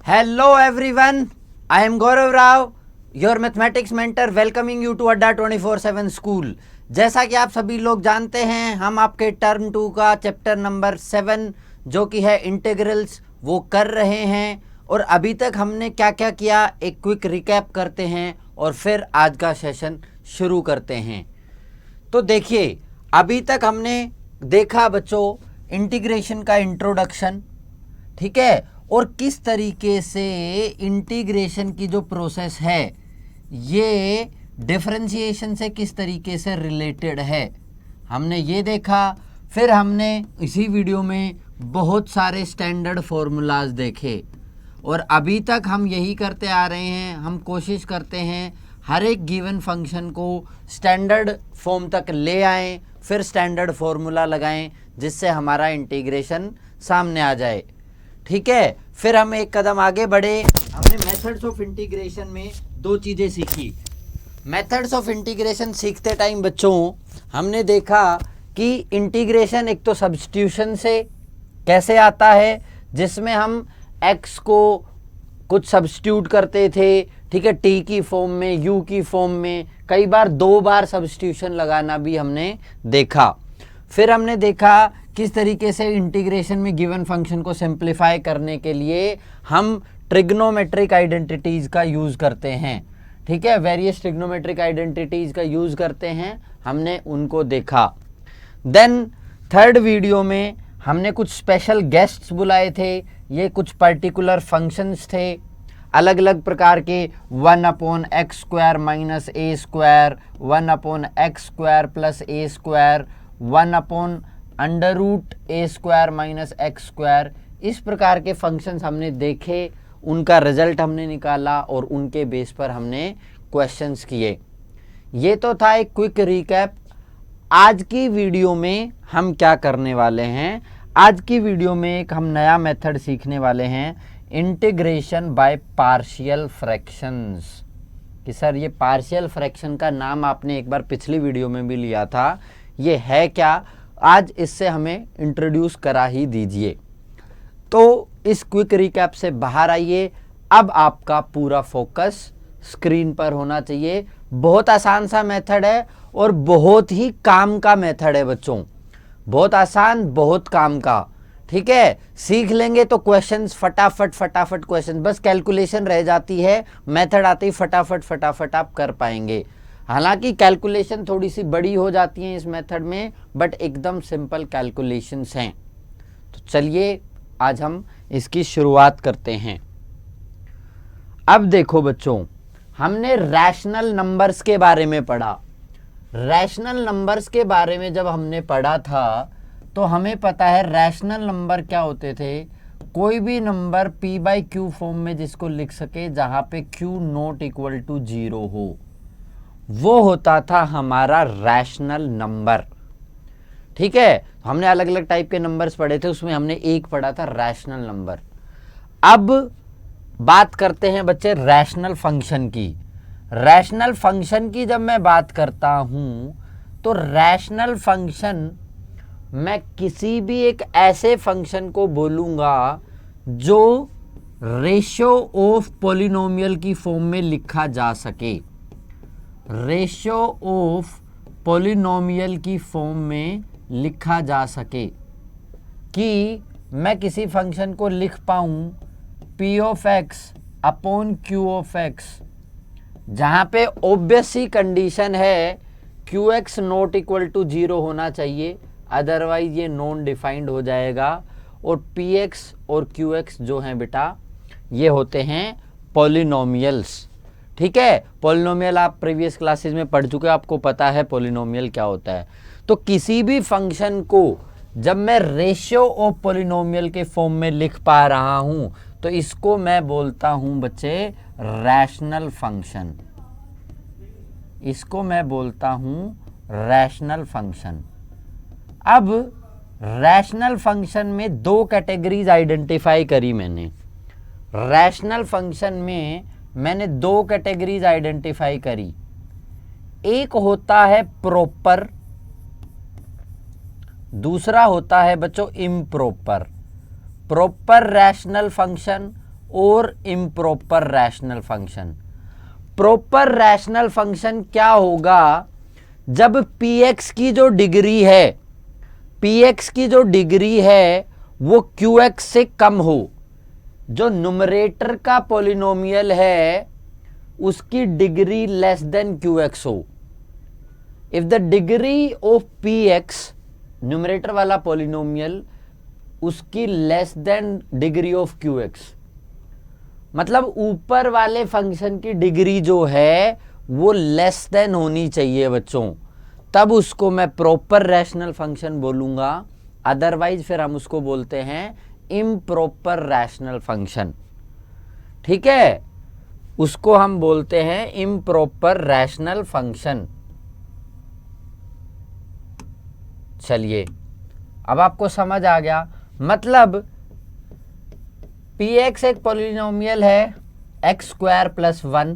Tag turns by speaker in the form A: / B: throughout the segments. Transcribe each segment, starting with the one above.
A: Hello everyone, I am Gaurav Rao, your mathematics mentor, welcoming you to Adda 24/7 School। जैसा कि आप सभी लोग जानते हैं, हम आपके टर्म 2 का चैप्टर नंबर 7 जो कि है इंटीग्रल्स वो कर रहे हैं। और अभी तक हमने क्या क्या किया एक क्विक रिकैप करते हैं और फिर आज का सेशन शुरू करते हैं। तो देखिए, अभी तक हमने देखा बच्चों इंटीग्रेशन का इंट्रोडक्शन, ठीक है, और किस तरीके से इंटीग्रेशन की जो प्रोसेस है ये डिफरेंशिएशन से किस तरीके से रिलेटेड है, हमने ये देखा। फिर हमने इसी वीडियो में बहुत सारे स्टैंडर्ड फॉर्मूलाज देखे और अभी तक हम यही करते आ रहे हैं। हम कोशिश करते हैं हर एक गिवन फंक्शन को स्टैंडर्ड फॉर्म तक ले आएं, फिर स्टैंडर्ड फॉर्मूला लगाएं जिससे हमारा इंटीग्रेशन सामने आ जाए, ठीक है। फिर हम एक कदम आगे बढ़े, हमने मेथड्स ऑफ इंटीग्रेशन में दो चीज़ें सीखी। मेथड्स ऑफ इंटीग्रेशन सीखते टाइम बच्चों हमने देखा कि इंटीग्रेशन एक तो सब्स्टिट्यूशन से कैसे आता है, जिसमें हम x को कुछ सब्स्टिट्यूट करते थे, ठीक है, t की फॉर्म में, u की फॉर्म में, कई बार 2 बार सब्स्टिट्यूशन लगाना भी हमने देखा। फिर हमने देखा किस तरीके से इंटीग्रेशन में गिवन फंक्शन को सिंप्लीफाई करने के लिए हम ट्रिग्नोमेट्रिक आइडेंटिटीज का यूज़ करते हैं, ठीक है, वेरियस ट्रिग्नोमेट्रिक आइडेंटिटीज का यूज़ करते हैं, हमने उनको देखा। देन थर्ड वीडियो में हमने कुछ स्पेशल गेस्ट्स बुलाए थे, ये कुछ पर्टिकुलर फंक्शंस थे अलग अलग प्रकार के, 1/x² minus a², 1/x² plus a², 1/√a² minus x², इस प्रकार के फंक्शंस हमने देखे, उनका रिजल्ट हमने निकाला और उनके बेस पर हमने क्वेश्चंस किए। ये तो था एक क्विक रिकैप। आज की वीडियो में हम क्या करने वाले हैं, आज की वीडियो में एक हम नया मेथड सीखने वाले हैं, इंटीग्रेशन बाय पार्शियल फ्रैक्शंस। कि सर ये पार्शियल फ्रैक्शन का नाम आपने एक बार पिछली वीडियो में भी लिया था, ये है क्या, आज इससे हमें इंट्रोड्यूस करा ही दीजिए। तो इस क्विक रिकैप से बाहर आइए, अब आपका पूरा फोकस स्क्रीन पर होना चाहिए। बहुत आसान सा मेथड है और बहुत ही काम का मेथड है बच्चों, बहुत आसान, बहुत काम का, ठीक है। सीख लेंगे तो क्वेश्चंस फटाफट क्वेश्चन, बस कैलकुलेशन रह जाती है, मेथड आते ही फटाफट आप कर पाएंगे। हालांकि कैलकुलेशन थोड़ी सी बड़ी हो जाती है इस मेथड में, बट एकदम सिंपल कैलकुलेशंस हैं। तो चलिए आज हम इसकी शुरुआत करते हैं। अब देखो बच्चों, हमने रैशनल नंबर्स के बारे में पढ़ा। रैशनल नंबर्स के बारे में जब हमने पढ़ा था तो हमें पता है रैशनल नंबर क्या होते थे, कोई भी नंबर p/q फॉर्म में जिसको लिख सके, जहां पे q नॉट इक्वल टू 0 हो, वो होता था हमारा रैशनल नंबर, ठीक है। हमने अलग अलग टाइप के नंबर्स पढ़े थे, उसमें हमने एक पढ़ा था रैशनल नंबर। अब बात करते हैं बच्चे रैशनल फंक्शन की। रैशनल फंक्शन की जब मैं बात करता हूं तो रैशनल फंक्शन मैं किसी भी एक ऐसे फंक्शन को बोलूंगा जो रेशियो ऑफ पॉलिनोमियल की फॉर्म में लिखा जा सके, रेशियो ऑफ पॉलिनोमियल की फॉर्म में लिखा जा सके, कि मैं किसी फंक्शन को लिख पाऊं p(x) अपॉन q(x), जहां पे ऑब्वियस ही कंडीशन है qx नॉट इक्वल टू 0 होना चाहिए, अदरवाइज ये नॉन डिफाइंड हो जाएगा। और px और qx जो हैं बेटा ये होते हैं पॉलिनोमियल्स, ठीक है। पॉलिनोमियल आप प्रीवियस क्लासेस में पढ़ चुके हैं, आपको पता है पॉलिनोमियल क्या होता है। तो किसी भी फंक्शन को जब मैं रेशियो ऑफ पॉलिनोमियल के फॉर्म में लिख पा रहा हूं तो इसको मैं बोलता हूं बच्चे रैशनल फंक्शन, इसको मैं बोलता हूं रैशनल फंक्शन। अब रैशनल फंक्शन में दो कैटेगरीज आइडेंटिफाई करी मैंने। रैशनल फंक्शन में मैंने दो कैटेगरीज आइडेंटिफाई करी, एक होता है प्रॉपर, दूसरा होता है बच्चों इम्प्रॉपर। प्रॉपर रैशनल फंक्शन और improper rational function. Proper rational function क्या होगा? जब px की जो डिग्री है, px की जो डिग्री है वो qx से कम हो, जो न्यूमरेटर का पॉलिनोमियल है उसकी डिग्री लेस देन qx हो। If the degree of px, numerator वाला पॉलिनोमियल, उसकी less than degree of qx, मतलब ऊपर वाले फंक्शन की डिग्री जो है वो लेस देन होनी चाहिए बच्चों, तब उसको मैं प्रॉपर रैशनल फंक्शन बोलूंगा। अदरवाइज फिर हम उसको बोलते हैं इम्प्रॉपर रैशनल फंक्शन। ठीक है, उसको हम बोलते हैं इम्प्रॉपर रैशनल फंक्शन। चलिए, अब आपको समझ आ गया। मतलब px एक पॉलिनोमियल है एक्स स्क्वायर प्लस 1,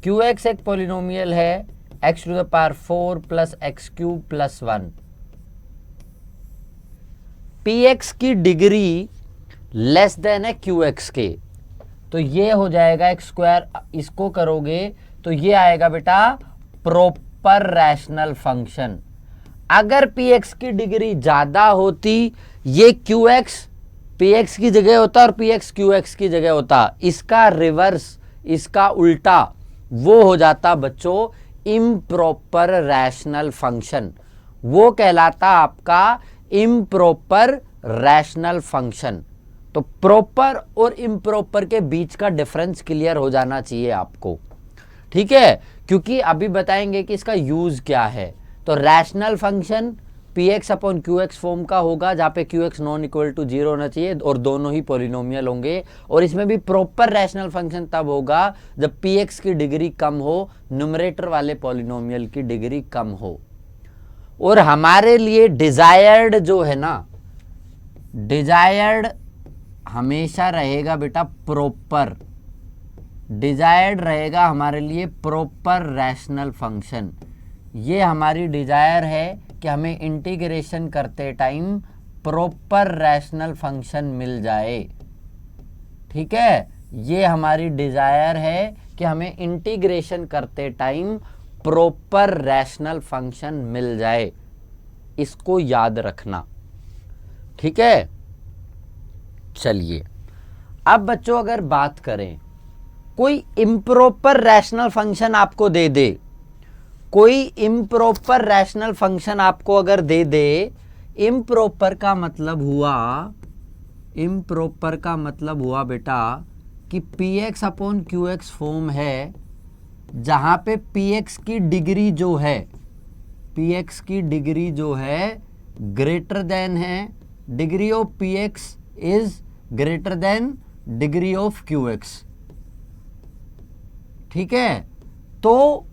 A: qx एक पॉलिनोमियल है x to the power 4 plus x cube plus 1। px की डिग्री लेस देन है qx के, तो ये हो जाएगा एक्स स्क्वायर। इसको करोगे तो ये आएगा बेटा प्रॉपर रैशनल फंक्शन। अगर px की डिग्री ज्यादा होती, ये qx px की जगह होता और px qx की जगह होता, इसका रिवर्स, इसका उल्टा, वो हो जाता बच्चों इम्प्रॉपर रैशनल फंक्शन। वो कहलाता आपका इम्प्रॉपर रैशनल फंक्शन। तो प्रॉपर और इम्प्रॉपर के बीच का डिफरेंस क्लियर हो जाना चाहिए आपको। ठीक है, क्योंकि अभी बताएंगे कि इसका यूज क्या है। तो rational function px upon qx form का होगा, जहां पे qx नॉन इक्वल टू 0 होना चाहिए और दोनों ही पॉलिनोमियल होंगे। और इसमें भी प्रॉपर रैशनल फंक्शन तब होगा जब px की डिग्री कम हो, न्यूमरेटर वाले पॉलिनोमियल की डिग्री कम हो। और हमारे लिए डिजायर्ड जो है ना, डिजायर्ड हमेशा रहेगा बेटा प्रॉपर, डिजायर्ड रहेगा हमारे लिए प्रॉपर रैशनल फंक्शन। ये हमारी डिजायर है कि हमें इंटीग्रेशन करते टाइम प्रॉपर रैशनल फंक्शन मिल जाए। ठीक है, ये हमारी डिजायर है कि हमें इंटीग्रेशन करते टाइम प्रॉपर रैशनल फंक्शन मिल जाए। इसको याद रखना। ठीक है, चलिए अब बच्चों अगर बात करें, कोई इम्प्रॉपर रैशनल फंक्शन आपको दे दे, कोई इम्प्रॉपर रैशनल फंक्शन आपको अगर दे दे, इम्प्रॉपर का मतलब हुआ, इम्प्रॉपर का मतलब हुआ बेटा कि px अपॉन qx फॉर्म है, जहां पे px की डिग्री जो है, px की डिग्री जो है ग्रेटर देन है, degree of px is greater than degree of qx। ठीक है, तो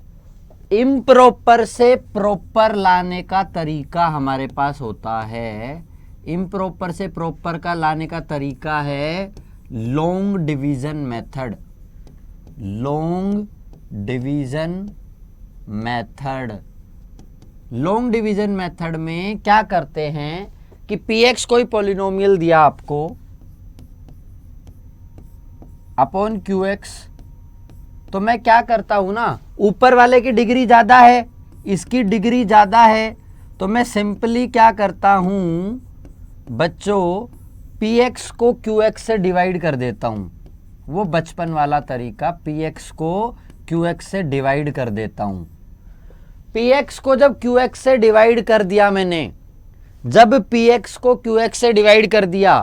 A: इम्प्रॉपर से प्रॉपर लाने का तरीका हमारे पास होता है। इम्प्रॉपर से प्रॉपर का लाने का तरीका है long division method. Long division method, long division method में क्या करते हैं कि px कोई पॉलिनोमियल दिया आपको अपॉन qx, तो मैं क्या करता हूं ना, ऊपर वाले की डिग्री ज्यादा है, इसकी डिग्री ज्यादा है, तो मैं सिंपली क्या करता हूं बच्चों, px को qx से डिवाइड कर देता हूं। वो बचपन वाला तरीका, px को qx से डिवाइड कर देता हूं। px को जब qx से डिवाइड कर दिया मैंने, जब px को qx से डिवाइड कर दिया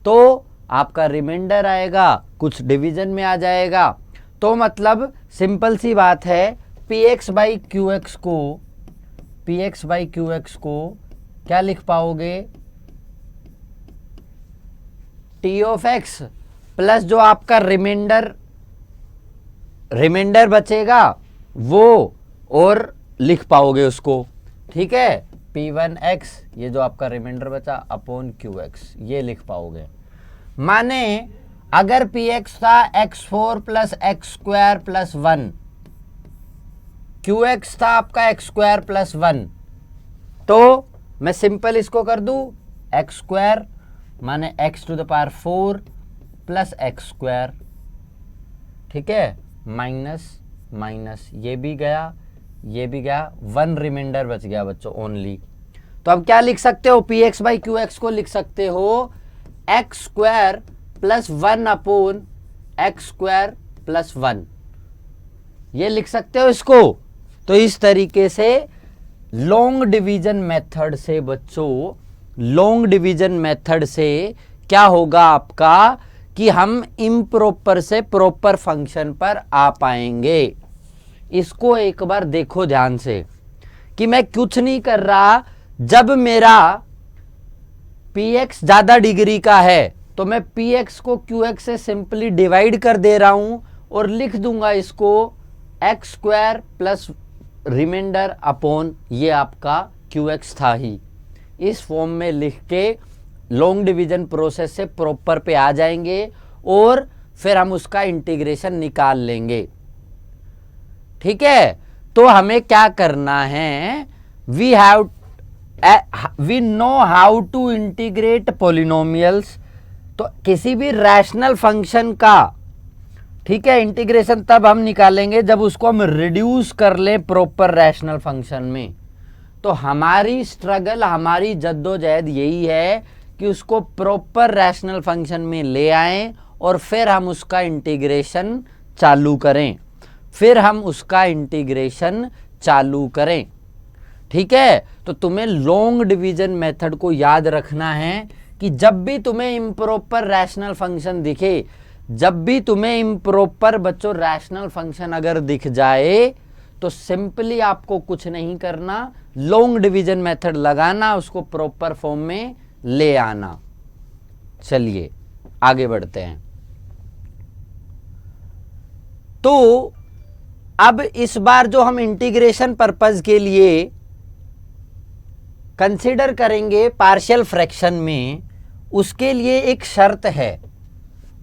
A: तो आपका रिमाइंडर आएगा, कुछ डिवीजन में आ जाएगा। तो मतलब सिंपल सी बात है, px बाई qx को क्या लिख पाओगे, t ऑफ x प्लस जो आपका रिमाइंडर बचेगा वो और लिख पाओगे उसको। ठीक है, p1x, ये जो आपका रिमाइंडर बचा अपॉन qx, ये लिख पाओगे। माने अगर px था x4 plus x square plus 1, qx था आपका एक्स स्क्वायर प्लस 1, तो मैं सिंपल इसको कर दूं x स्क्वायर माने x to the power 4 plus x square, ठीक है, माइनस माइनस, ये भी गया, ये भी गया, 1 रिमाइंडर बच गया बच्चों ओनली। तो अब क्या लिख सकते हो, P x by Q x को लिख सकते हो x square plus 1 upon x square plus 1, ये लिख सकते हो इसको। तो इस तरीके से लॉन्ग डिवीजन मेथड से बच्चों, लॉन्ग डिवीजन मेथड से क्या होगा आपका कि हम इम्प्रॉपर से प्रॉपर फंक्शन पर आ पाएंगे। इसको एक बार देखो ध्यान से कि मैं कुछ नहीं कर रहा, जब मेरा px ज्यादा डिग्री का है तो मैं px को qx से सिंपली डिवाइड कर दे रहा हूं और लिख दूंगा इसको x square plus remainder upon ये आपका qx था ही। इस फॉर्म में लिख के लॉन्ग डिवीजन प्रोसेस से प्रॉपर पे आ जाएंगे और फिर हम उसका इंटीग्रेशन निकाल लेंगे, ठीक है। तो हमें क्या करना है, we know how to integrate polynomials. तो किसी भी रैशनल फंक्शन का, ठीक है, इंटीग्रेशन तब हम निकालेंगे जब उसको हम रिड्यूस कर लें प्रॉपर रैशनल फंक्शन में। तो हमारी स्ट्रगल, हमारी जद्दोजहद यही है कि उसको प्रॉपर रैशनल फंक्शन में ले आएं और फिर हम उसका इंटीग्रेशन चालू करें, फिर हम उसका इंटीग्रेशन चालू करें, ठीक है। तो तुम्हें लॉन्ग डिवीजन मेथड को याद रखना है कि जब भी तुम्हें इम्प्रॉपर रैशनल फंक्शन दिखे, जब भी तुम्हें इम्प्रॉपर बच्चों रैशनल फंक्शन अगर दिख जाए तो सिंपली आपको कुछ नहीं करना, लॉन्ग डिवीजन मेथड लगाना, उसको प्रॉपर फॉर्म में ले आना। चलिए आगे बढ़ते हैं। तो अब इस बार जो हम इंटीग्रेशन पर्पस के लिए कंसीडर करेंगे पार्शियल फ्रैक्शन में, उसके लिए एक शर्त है,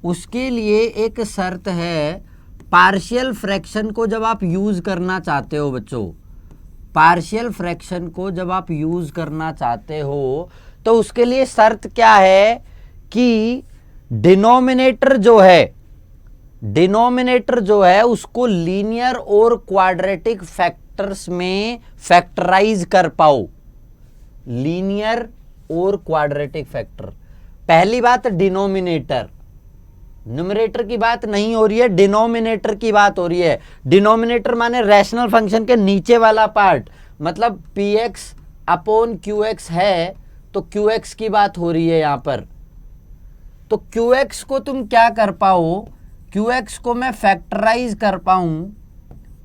A: उसके लिए एक शर्त है। पार्शियल फ्रैक्शन को जब आप यूज करना चाहते हो बच्चों, पार्शियल फ्रैक्शन को जब आप यूज करना चाहते हो तो उसके लिए शर्त क्या है कि डिनोमिनेटर जो है, डिनोमिनेटर जो है उसको लीनियर और क्वाड्रेटिक फैक्टर्स में फैक्टराइज कर पाओ, लीनियर और क्वाड्रेटिक फैक्टर। पहली बात डिनोमिनेटर, न्यूमरेटर की बात नहीं हो रही है, डिनोमिनेटर की बात हो रही है। डिनोमिनेटर माने रैशनल फंक्शन के नीचे वाला पार्ट, मतलब px अपॉन qx है तो qx की बात हो रही है यहां पर। तो qx को तुम क्या कर पाओ, qx को मैं फैक्टराइज कर पाऊं,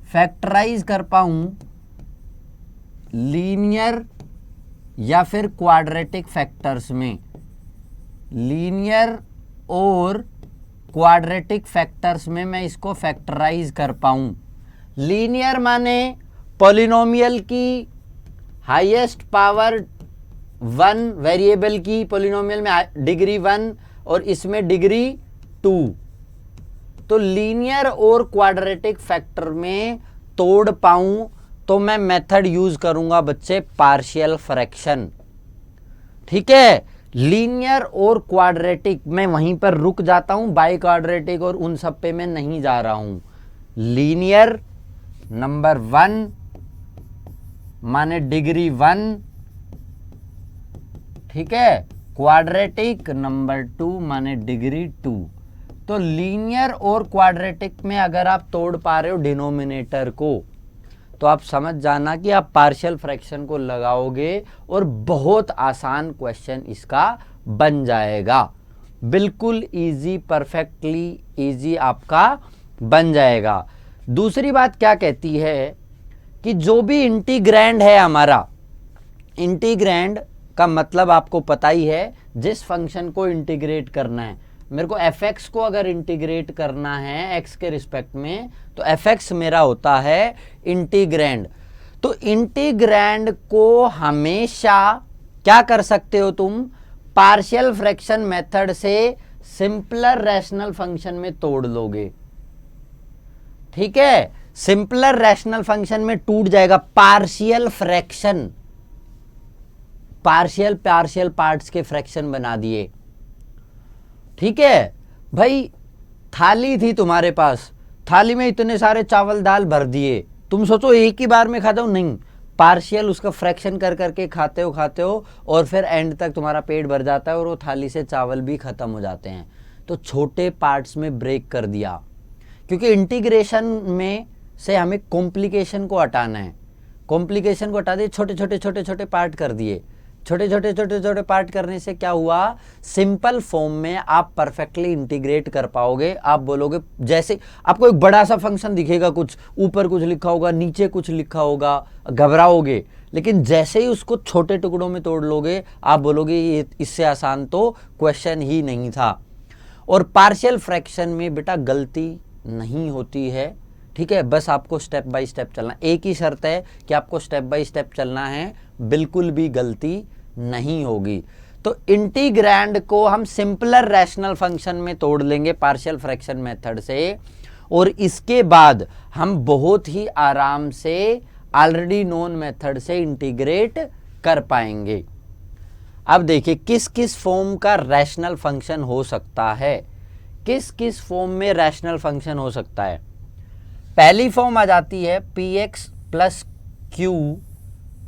A: फैक्टराइज कर पाऊं लीनियर या फिर क्वाड्रेटिक फैक्टर्स में, लीनियर और क्वाड्रेटिक फैक्टर्स में मैं इसको फैक्टराइज कर पाऊं। लीनियर माने पॉलिनोमियल की हाईएस्ट पावर 1 वेरिएबल की, पॉलिनोमियल में डिग्री 1 और इसमें डिग्री 2। तो लीनियर और क्वाड्रेटिक फैक्टर में तोड़ पाऊं तो मैं मेथड यूज करूंगा बच्चे पार्शियल फ्रैक्शन, ठीक है। लीनियर और क्वाड्रेटिक मैं वहीं पर रुक जाता हूं, बाई क्वाड्रेटिक और उन सब पे मैं नहीं जा रहा हूं। लीनियर नंबर 1 माने डिग्री 1, ठीक है, क्वाड्रेटिक नंबर 2 माने डिग्री 2। तो लीनियर और क्वाड्रेटिक में अगर आप तोड़ पा रहे हो डिनोमिनेटर को तो आप समझ जाना कि आप पार्शियल फ्रैक्शन को लगाओगे और बहुत आसान क्वेश्चन इसका बन जाएगा, बिल्कुल इजी, परफेक्टली इजी आपका बन जाएगा। दूसरी बात क्या कहती है कि जो भी इंटीग्रैंड है हमारा, इंटीग्रैंड का मतलब आपको पता ही है, जिस फंक्शन को इंटीग्रेट करना है, मेरे को fx को अगर इंटीग्रेट करना है x के रिस्पेक्ट में तो fx मेरा होता है इंटीग्रैंड। तो इंटीग्रैंड को हमेशा क्या कर सकते हो तुम, पार्शियल फ्रैक्शन मेथड से सिंपलर रैशनल फंक्शन में तोड़ लोगे, ठीक है। सिंपलर रैशनल फंक्शन में टूट जाएगा, partial fraction, partial partial parts के फ्रैक्शन बना दिए, ठीक है। भाई थाली थी तुम्हारे पास, थाली में इतने सारे चावल दाल भर दिए, तुम सोचो एक ही बार में खाता हूं, नहीं, पार्शियल उसका फ्रैक्शन कर करके खाते हो और फिर एंड तक तुम्हारा पेट भर जाता है और वो थाली से चावल भी खत्म हो जाते हैं। तो छोटे पार्ट्स में ब्रेक कर दिया, क्योंकि इंटीग्रेशन में से हमें कॉम्प्लिकेशन को हटाना है। कॉम्प्लिकेशन को हटा दिए, छोटे छोटे छोटे छोटे पार्ट कर दिए। छोटे छोटे छोटे छोटे पार्ट करने से क्या हुआ, सिंपल फॉर्म में आप परफेक्टली इंटीग्रेट कर पाओगे। आप बोलोगे, जैसे आपको एक बड़ा सा फंक्शन दिखेगा, कुछ ऊपर कुछ लिखा होगा, नीचे कुछ लिखा होगा, घबराओगे, लेकिन जैसे ही उसको छोटे टुकड़ों में तोड़ लोगे, आप बोलोगे ये इससे आसान तो क्वेश्चन ही नहीं था। और पार्शियल फ्रैक्शन में बेटा गलती नहीं होती है, ठीक है, बस आपको स्टेप बाय स्टेप चलना। एक ही शर्त है कि आपको स्टेप बाय स्टेप चलना है, बिल्कुल भी गलती नहीं होगी। तो इंटीग्रैंड को हम सिंपलर रैशनल फंक्शन में तोड़ लेंगे पार्शियल फ्रैक्शन मेथड से, और इसके बाद हम बहुत ही आराम से ऑलरेडी नोन मेथड से इंटीग्रेट कर पाएंगे। अब देखिए किस किस फॉर्म का रैशनल फंक्शन हो सकता है, किस किस फॉर्म में रैशनल फंक्शन हो सकता है। पहली फॉर्म आ जाती है px plus Q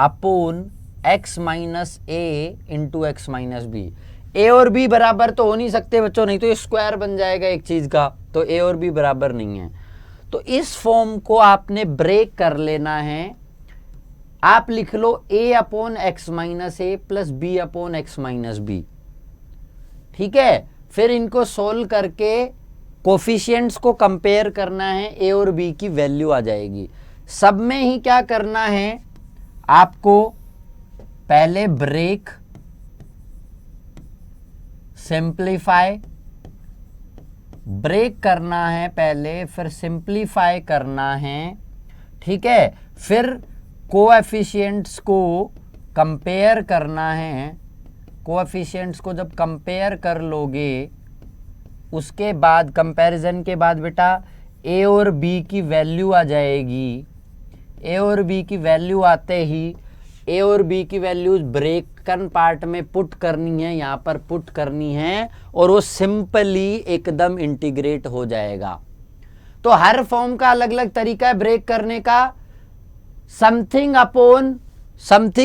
A: upon x minus A into x minus B. A और बी बराबर तो हो नहीं सकते बच्चों, नहीं तो ये स्क्वायर बन जाएगा एक चीज का, तो ए और बी बराबर नहीं है। तो इस फॉर्म को आपने ब्रेक कर लेना है। आप लिख लो a upon x minus A plus B upon x minus B, ठीक है। फिर इनको सोल्व करके कोफिशिएंट्स को कंपेयर करना है, ए और बी की वैल्यू आ जाएगी। सब में ही क्या करना है आपको, पहले ब्रेक, सिंप्लीफाई, ब्रेक करना है पहले, फिर सिंप्लीफाई करना है, ठीक है। फिर कोएफिशिएंट्स को कंपेयर करना है। कोएफिशिएंट्स को जब कंपेयर कर लोगे, उसके बाद कंपैरिजन के बाद बेटा ए और बी की वैल्यू आ जाएगी। ए और बी की वैल्यू आते ही ए और बी की वैल्यूज ब्रेकन पार्ट में पुट करनी है, यहाँ पर पुट करनी है, और वो सिंपली एकदम इंटीग्रेट हो जाएगा। तो हर फॉर्म का अलग अलग तरीका है ब्रेक करने का। Something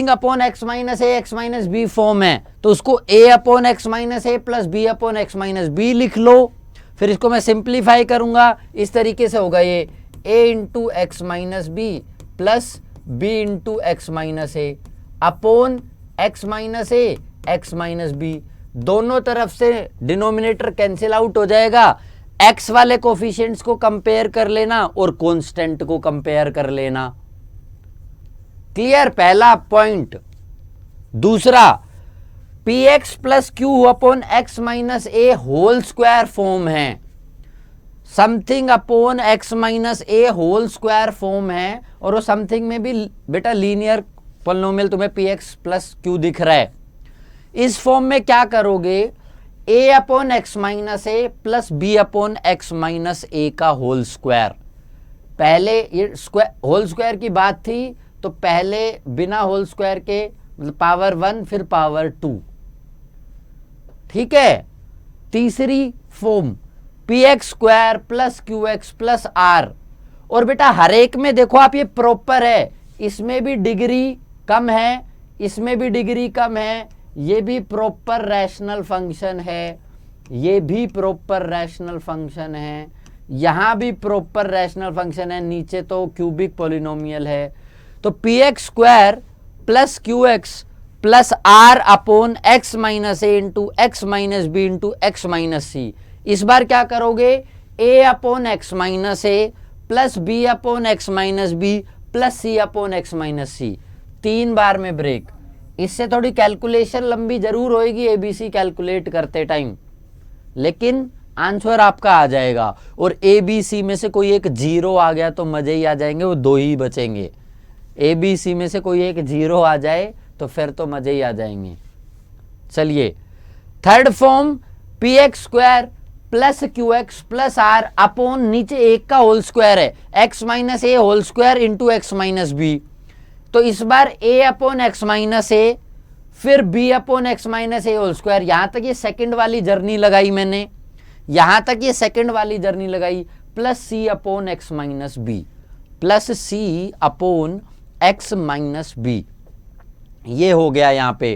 A: upon x minus a x minus b form है, तो उसको a upon x minus A plus B upon x minus b लिख लो। फिर इसको मैं सिंप्लीफाई करूंगा, इस तरीके से होगा ये a into x minus b plus b into x minus a upon x minus a x minus b. दोनों तरफ से डिनोमिनेटर कैंसिल आउट हो जाएगा। एक्स वाले कोफिशिएंट्स को कंपेयर कर लेना और कांस्टेंट को कंपेयर कर लेना। क्लियर, पहला पॉइंट। दूसरा, p x plus q upon x minus a whole square form है। Something upon x minus a whole square form है, और वो समथिंग में भी बेटा लीनियर पॉलिनोमियल तुम्हें पी एक्स प्लस क्यू दिख रहा है। इस फॉर्म में क्या करोगे, a upon x minus A plus B upon x minus a का होल स्क्वायर। पहले ये होल स्क्वायर की बात थी, तो पहले बिना होल स्क्वायर के पावर 1 फिर पावर 2, ठीक है। तीसरी form P x square plus Q x plus R, और बेटा हर एक में देखो आप ये प्रॉपर है, इसमें भी डिग्री कम है, इसमें भी डिग्री कम है, ये भी प्रॉपर रैशनल फंक्शन है, ये भी प्रॉपर रैशनल फंक्शन है, यहां भी प्रॉपर रैशनल फंक्शन है, नीचे तो क्यूबिक पॉलिनोमियल है। तो p x square plus Q x plus are upon x minus A into x minus b into x minus c. इस बार क्या करोगे, a upon x minus A plus B upon x minus b plus c upon x minus c. 3 बार में break. इससे थोड़ी calculation लंबी जरूर होएगी एबीसी कैलकुलेट करते टाइम, लेकिन आंसर आपका आ जाएगा। और एबीसी में से कोई एक 0 आ गया तो मजे ही आ जाएंगे, वो 2 ही बचेंगे। एबीसी में से कोई एक 0 आ जाए तो फिर तो मजे ही आ जाएंगे। चलिए, third form P x square plus Q x plus are upon नीचे एक का होल स्क्वायर है, x minus a whole square into x minus b. तो इस बार a upon x minus a फिर b upon x minus a whole square. यहां तक ये सेकंड वाली जर्नी लगाई मैंने। यहां तक ये सेकंड वाली जर्नी लगाई, plus c upon x minus b, plus c upon x minus b, ये हो गया यहां पे।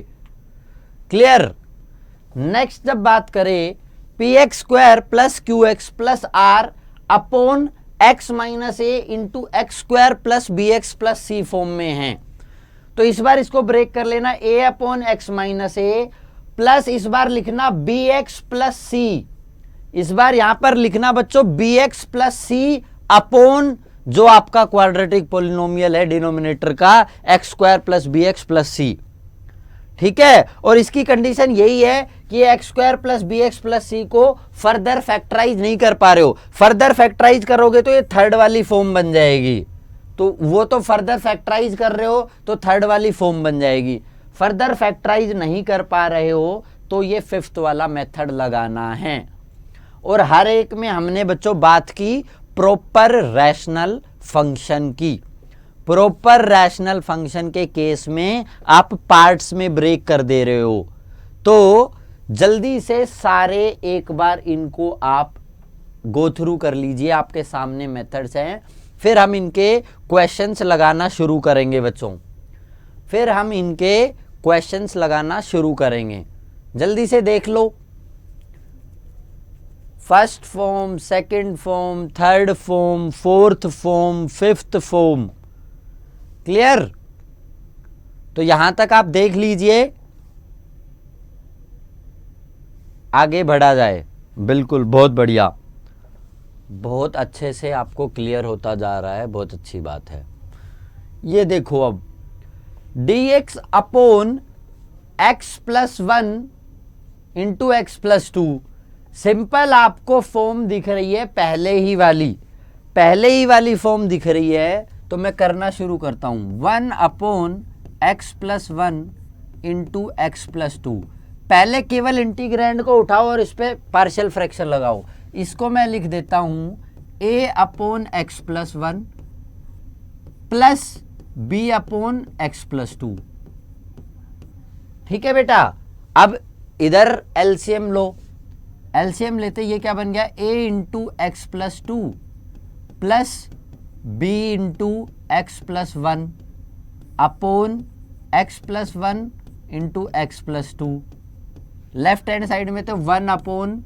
A: क्लियर। नेक्स्ट जब बात करें P x square plus Q x plus are upon x minus A into x square plus B x plus C form में है, तो इस बार इसको ब्रेक कर लेना, A upon x minus A plus इस बार लिखना बी एक्स प्लस सी, इस बार यहां पर लिखना बच्चों b x plus c upon जो आपका क्वाड्रेटिक पॉलिनोमियल है डिनोमिनेटर का x square plus B x plus c. ठीक है, और इसकी कंडीशन यही है कि x square plus B x plus c को फर्दर फैक्टराइज नहीं कर पा रहे हो, फर्दर फैक्टराइज करोगे तो ये थर्ड वाली फॉर्म बन जाएगी, तो वो तो फर्दर फैक्टराइज कर रहे हो तो थर्ड वाली फॉर्म बन जाएगी, फर्दर फैक्टराइज नहीं कर पा रहे हो तो ये फिफ्थ वाला मेथड लगाना है। और हर एक में हमने बच्चों बात की प्रॉपर रैशनल फंक्शन की, प्रॉपर रैशनल फंक्शन के केस में आप पार्ट्स में ब्रेक कर दे रहे हो, तो जल्दी से सारे एक बार इनको आप गो थ्रू कर लीजिए, आपके सामने मेथड्स हैं, फिर हम इनके क्वेश्चंस लगाना शुरू करेंगे बच्चों, फिर हम इनके क्वेश्चंस लगाना शुरू करेंगे। जल्दी से देख लो, first form, second form, third form, fourth form, fifth form. Clear. तो यहां तक आप देख लीजिए, आगे बढ़ा जाए। बिल्कुल, बहुत बढ़िया, बहुत अच्छे से आपको क्लियर होता जा रहा है, बहुत अच्छी बात है। ये देखो अब dx upon x plus 1 into x plus 2, simple आपको फॉर्म दिख रही है पहले ही वाली फॉर्म दिख रही है, तो मैं करना शुरू करता हूं। 1 upon x plus 1 into x plus 2, पहले केवल इंटीग्रैंड को उठाओ और इस पे पार्शियल फ्रैक्शन लगाओ, इसको मैं लिख देता हूं a upon x plus 1 plus b upon x plus 2। ठीक है बेटा, अब इधर एलसीएम लो, एलसीएम लेते ये क्या बन गया, a into x plus 2 plus b into x plus 1 upon x plus 1 into x plus 2। Left hand side में तो 1 upon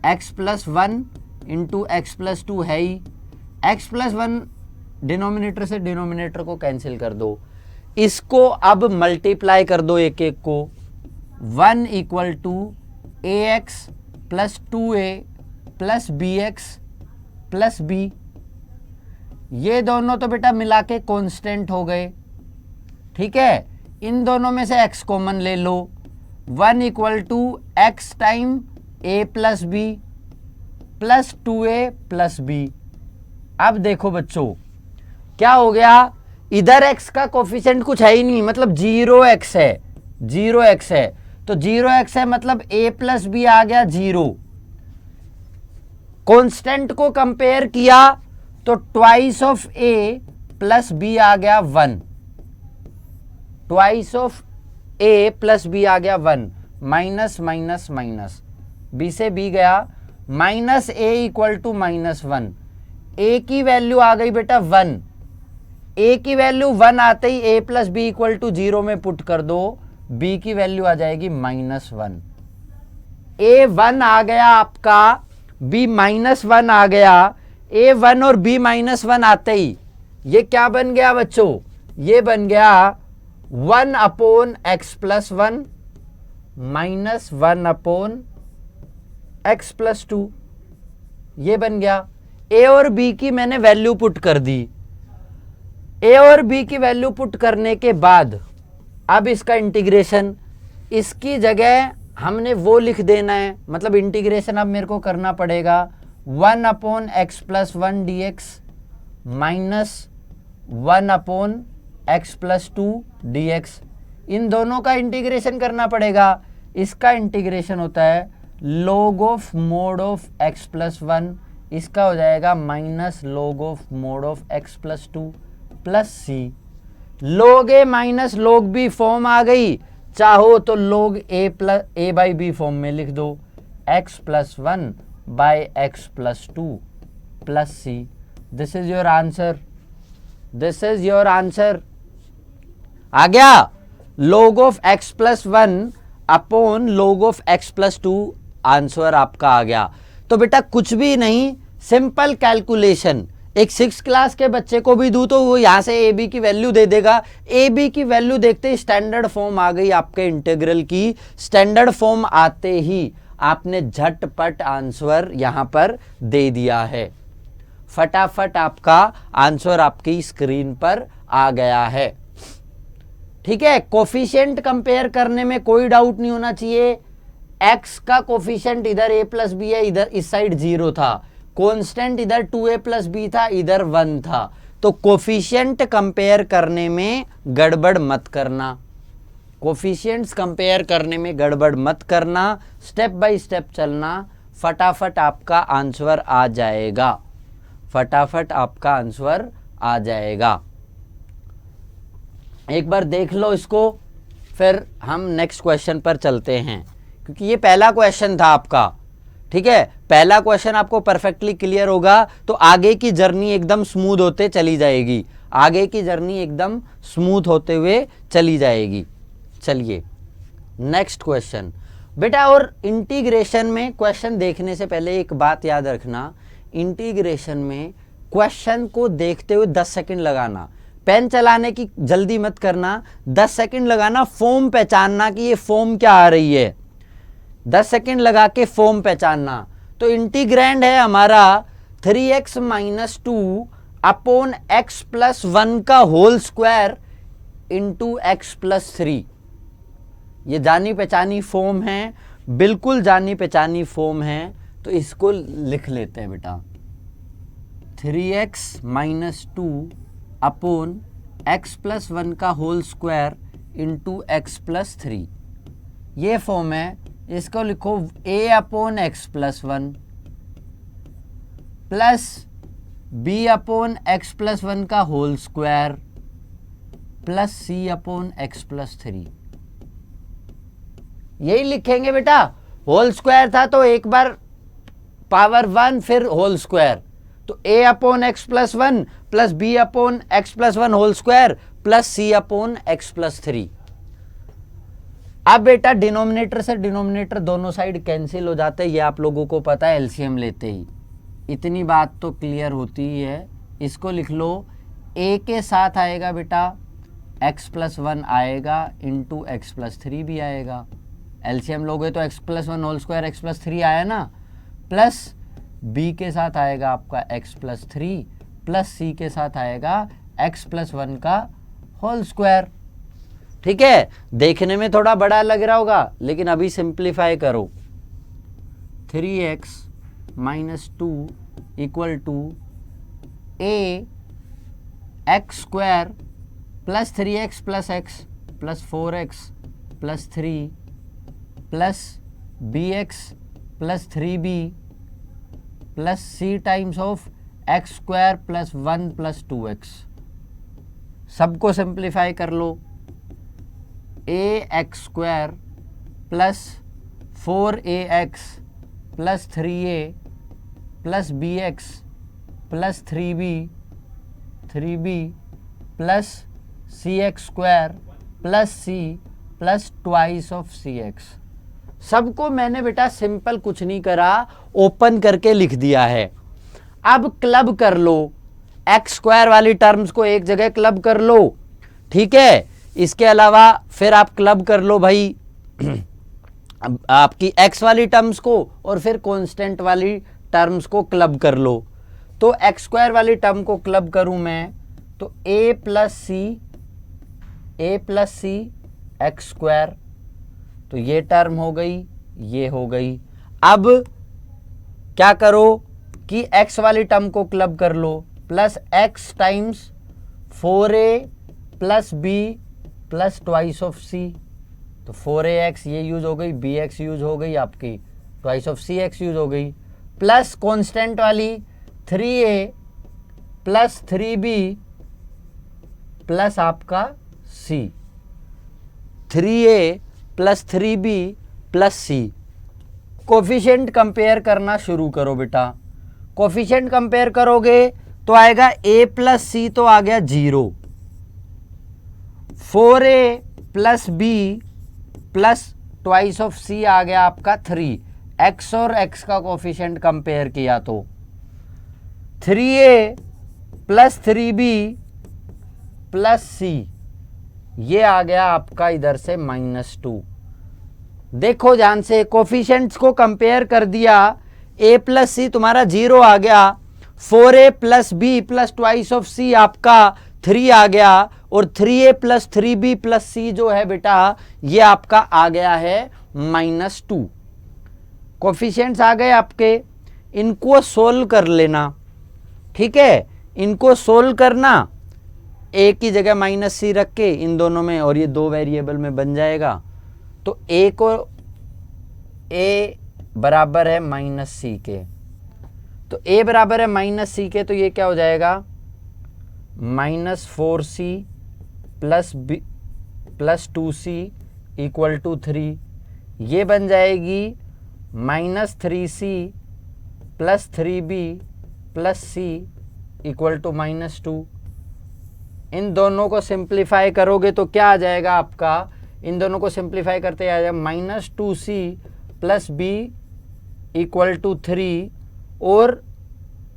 A: x plus 1 into x plus 2 है ही, एक्स प्लस 1 डिनोमिनेटर से डिनोमिनेटर को कैंसिल कर दो, इसको अब मल्टीप्लाई कर दो एक एक को, 1 equal to A x plus 2a plus B x plus B, ये दोनों तो बेटा मिला के कॉन्स्टेंट हो गए। ठीक है, इन दोनों में से x कॉमन ले लो, 1 equal to x time a plus B plus 2a plus B. अब देखो बच्चों क्या हो गया, इधर x का कोफिशिएंट कुछ है ही नहीं, मतलब 0x है, 0x है, तो 0x है मतलब a प्लस बी आ गया 0। कांस्टेंट को कंपेयर किया तो twice of a plus b आ गया 1, twice of a plus b आ गया 1, माइनस माइनस माइनस, b से b गया, minus a equal to minus 1, a की वैल्यू आ गई बेटा 1, a की वैल्यू 1 आते ही a plus b equal to 0 में पुट कर दो, b की वैल्यू आ जाएगी माइनस 1, a 1 आ गया आपका, b माइनस 1 आ गया, a 1 और b माइनस 1 आते ही ये क्या बन गया बच्चों, ये बन गया 1 upon x plus 1 minus 1 upon x plus 2, ये बन गया। a और b की मैंने वैल्यू पुट कर दी, a और b की वैल्यू पुट करने के बाद अब इसका इंटीग्रेशन, इसकी जगह हमने वो लिख देना है, मतलब इंटीग्रेशन अब मेरे को करना पड़ेगा 1 upon x plus 1 d x minus 1 upon x plus 2 d x, इन दोनों का इंटीग्रेशन करना पड़ेगा। इसका इंटीग्रेशन होता है log of mod of x plus 1, इसका हो जाएगा minus log of mod of x plus 2 plus c, log a minus log b form आ गई, चाहो तो log a plus a by b form में लिख दो, x plus 1 by x plus 2 plus c. This is your answer, this is your answer. आ गया, log of x plus 1 upon log of x plus 2, answer आपका आ गया। तो बेटा कुछ भी नहीं, सिंपल कैलकुलेशन, एक 6 क्लास के बच्चे को भी दूं तो वो यहां से ए बी की वैल्यू दे देगा। ए बी की वैल्यू देखते ही स्टैंडर्ड फॉर्म आ गई आपके इंटीग्रल की। स्टैंडर्ड फॉर्म आते ही आपने झटपट आंसर यहां पर दे दिया है। फटाफट आपका आंसर आपकी स्क्रीन पर आ गया है। ठीक है, कोफिशिएंट कंपेयर करने में कोई डाउट नहीं होना चाहिए। x का कोफिशिएंट इधर a प्लस बी है, इधर इस साइड 0 था। कांस्टेंट इधर 2a प्लस बी था, इधर 1 था। तो कोफिशिएंट कंपेयर करने में गड़बड़ मत करना, कोफिशिएंट्स कंपेयर करने में गड़बड़ मत करना, स्टेप बाय स्टेप चलना, फटाफट आपका आंसर आ जाएगा, फटाफट आपका आंसर आ जाएगा। एक बार देख लो इसको, फिर हम नेक्स्ट क्वेश्चन पर चलते हैं, क्योंकि ये पहला क्वेश्चन था आपका। ठीक है, पहला क्वेश्चन आपको परफेक्टली क्लियर होगा तो आगे की जर्नी एकदम स्मूथ होते चली जाएगी, आगे की जर्नी एकदम स्मूथ होते हुए चली जाएगी। चलिए नेक्स्ट क्वेश्चन बेटा। और इंटीग्रेशन में क्वेश्चन देखने से पहले एक बात याद रखना, इंटीग्रेशन में क्वेश्चन को देखते हुए 10 सेकंड लगाना, पेन चलाने की जल्दी मत करना, 10 सेकंड लगाना, फॉर्म पहचानना कि ये फॉर्म क्या आ रही है, 10 सेकंड लगा के फॉर्म पहचानना। तो इंटीग्रैंड है हमारा 3x minus 2 upon x plus 1 का whole square into x plus 3। ये जानी पहचानी फॉर्म है, बिल्कुल जानी पहचानी फॉर्म है, तो इसको लिख लेते हैं बेटा। 3x minus 2 upon x plus 1 का whole square into x plus 3, ये फॉर्म है। इसको लिखो a upon x plus 1 plus b upon x plus 1 का whole square plus c upon x plus 3। यही लिखेंगे बेटा। होल स्क्वायर था तो एक बार पावर 1 फिर होल स्क्वायर, तो a upon x plus 1 plus b upon x plus 1 whole square plus c upon x plus 3। अब बेटा डिनोमिनेटर से डिनोमिनेटर दोनों साइड कैंसिल हो जाते हैं, ये आप लोगों को पता है एलसीएम लेते ही, इतनी बात तो क्लियर होती ही है। इसको लिख लो, a के साथ आएगा बेटा x प्लस 1 आएगा इंटू एक्स प्लस 3 भी आएगा। एलसीएम लोगे तो x plus 1 whole square x plus 3 आया ना, प्लस b के साथ आएगा आपका x प्लस 3 प्लस c के साथ आएगा x प्लस 1 का होल स्क्वायर। ठीक है, देखने में थोड़ा बड़ा लग रहा होगा, लेकिन अभी सिंप्लीफाई करो। 3x minus 2 equal to a x square plus 3x plus x plus 4x plus 3 plus bx plus 3b plus c times of x square plus 1 plus 2x। सबको सिंप्लीफाई कर लो। a x square plus 4ax plus 3a plus bx plus 3b plus cx square plus c plus twice of cx। सबको मैंने बेटा simple कुछ नहीं करा, open करके लिख दिया है। अब क्लब कर लो, एक्स स्क्वायर वाली टर्म्स को एक जगह क्लब कर लो। ठीक है, इसके अलावा फिर आप क्लब कर लो भाई आपकी x वाली टर्म्स को, और फिर कांस्टेंट वाली टर्म्स को क्लब कर लो। तो एक्स स्क्वायर वाली टर्म को क्लब करूं मैं तो a plus C x square, तो ये टर्म हो गई, ये हो गई। अब क्या करो कि x वाली टर्म को क्लब कर लो, plus x times 4a plus b plus twice of c, तो 4ax ये यूज हो गई, bx यूज हो गई, आपकी ट्वाइस ऑफ cx यूज हो गई, प्लस कांस्टेंट वाली 3a प्लस 3b प्लस आपका c, 3a plus 3b plus c। Coefficient compare करना शुरू करो बेटा। कोफिशिएंट कंपेयर करोगे तो आएगा a प्लस सी तो आ गया 0, 4a plus B plus twice of c आ गया आपका 3। x और x का कोफिशिएंट कंपेयर किया तो 3a प्लस 3b प्लस सी, ये आ गया आपका इधर से -2। देखो ध्यान से, कोफिशिएंट्स को कंपेयर कर दिया, a प्लस सी तुम्हारा 0 आ गया, 4a plus B plus twice of c आपका 3 आ गया, और 3a प्लस 3b प्लस सी जो है बेटा ये आपका आ गया है -2। कोफिशिएंट्स आ गए आपके, इनको सोल्व कर लेना, ठीक है। इनको सोल्व करना, a की जगह -c रख के इन दोनों में, और ये 2 वेरिएबल में बन जाएगा। तो a को a बराबर है -c के, तो a बराबर है -c के, तो ये क्या हो जाएगा -4c plus 2c equal to 3। ये बन जाएगी -3c plus 3b plus c equal to -2। इन दोनों को सिंप्लीफाई करोगे तो क्या आ जाएगा आपका, इन दोनों को सिंप्लीफाई करते आ जाएगा -2c plus b equal to 3, और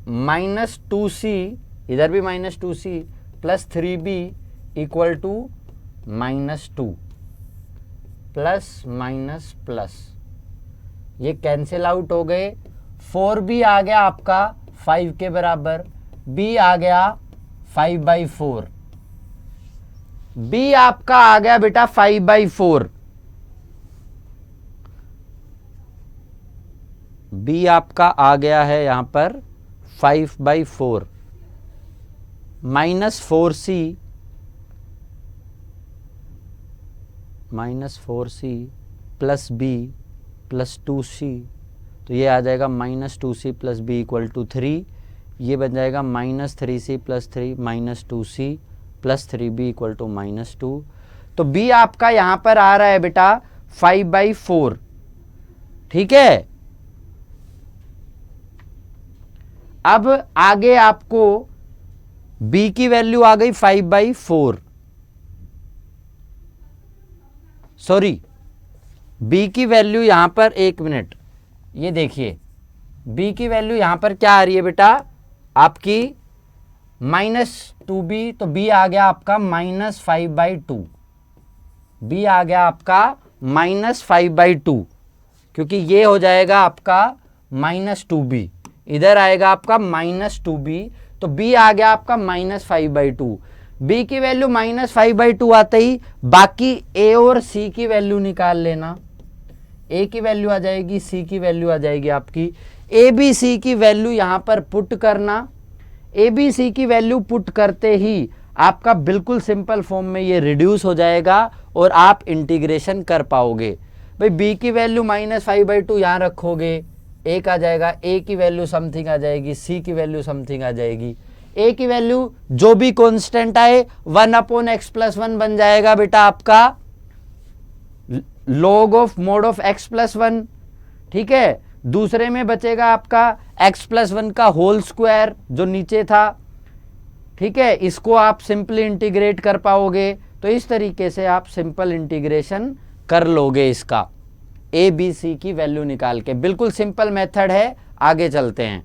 A: -2c इधर भी -2c plus 3b equal to -2, plus minus plus, ये कैंसिल आउट हो गए। 4b आ गया आपका 5 के बराबर, b आ गया 5/4, b आपका आ गया बेटा 5/4, b आपका आ गया है यहां पर 5/4, -4c plus b plus 2c, तो ये आ जाएगा -2c plus b equal to 3। ये बन जाएगा -3c plus 3 -2c plus 3b equal to -2। तो b आपका यहां पर आ रहा है बेटा 5/4, ठीक है। अब आगे आपको b की वैल्यू आ गई 5/4, सॉरी b की वैल्यू यहां पर, एक मिनट, ये देखिए b की वैल्यू यहां पर क्या आ रही है बेटा आपकी -2b, तो b आ गया आपका -5/2, b आ गया आपका -5/2, क्योंकि ये हो जाएगा आपका -2b, इधर आएगा आपका -2b, तो b आ गया आपका -5/2। b की वैल्यू -5/2 आते ही बाकी a और c की वैल्यू निकाल लेना, a की वैल्यू आ जाएगी, c की वैल्यू आ जाएगी आपकी, a b c की वैल्यू यहां पर पुट करना, a b c की वैल्यू पुट करते ही आपका बिल्कुल सिंपल फॉर्म में ये रिड्यूस हो जाएगा और आप इंटीग्रेशन कर पाओगे। भाई b की वैल्यू -5/2 यहां रखोगे, एक आ जाएगा, a की वैल्यू समथिंग आ जाएगी, c की वैल्यू समथिंग आ जाएगी, a की वैल्यू जो भी कांस्टेंट आए 1/x+1 बन जाएगा बेटा आपका log of mod of x+1, ठीक है। दूसरे में बचेगा आपका x+1 का होल स्क्वायर जो नीचे था, ठीक है, इसको आप सिंपली इंटीग्रेट कर पाओगे। तो इस तरीके से आप सिंपल इंटीग्रेशन कर लोगे इसका a b c की वैल्यू निकाल के, बिल्कुल सिंपल मेथड है। आगे चलते हैं,